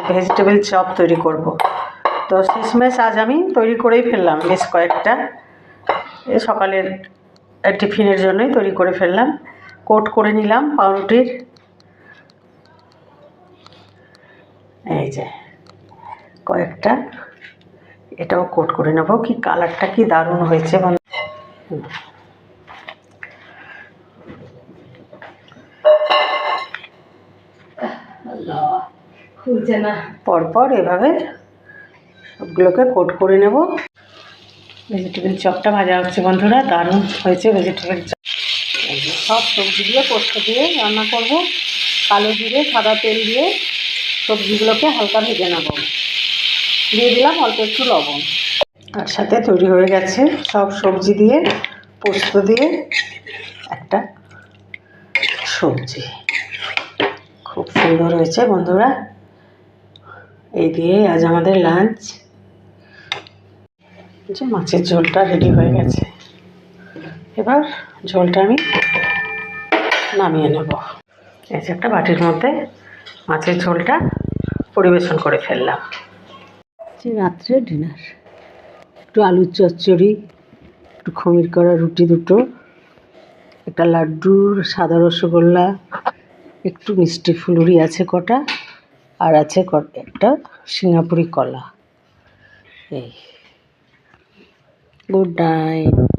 Vegetable chop তৈরি করব। তো শেষমেশ আজ আমি তৈরি করেই ফেললাম বেশ কয়েকটা, এ সকালের টিফিনের জন্যই তৈরি করে ফেললাম। কোট করে নিলাম পাউরুটির, এই যে কয়েকটা, এটাও কোট করে নেব। কি কালারটা কি দারুণ হয়েছে খুলছে না। পরপর এভাবে সবগুলোকে কোট করে নেব। ভেজিটেবল চপটা ভাজা হচ্ছে বন্ধুরা, দারুণ হয়েছে ভেজিটেবল চপ। সব সবজি দিয়ে পোস্ত দিয়ে রান্না করব। কালো জিরে সাদা তেল দিয়ে সবজিগুলোকে হালকা ভেজে নেব। দিয়ে দিলাম অল্প একটু লবণ। তার সাথে তৈরি হয়ে গেছে সব সবজি দিয়ে পোস্ত দিয়ে একটা সবজি, খুব সুন্দর হয়েছে বন্ধুরা। এই দিয়ে আজ আমাদের লাঞ্চ। যে মাছের ঝোলটা রেডি হয়ে গেছে, এবার ঝোলটা আমি নামিয়ে নেব। এই যে একটা বাটির মধ্যে মাছের ঝোলটা পরিবেশন করে ফেললাম। যে রাত্রে ডিনার, একটু আলুর চচ্চড়ি, একটু খমির করা রুটি দুটো, একটা লাড্ডুর সাদা রসগোল্লা, একটু মিষ্টি ফুলুরি আছে কটা, আর আছে একটা সিঙ্গাপুরি কলা। এই গুড নাইট।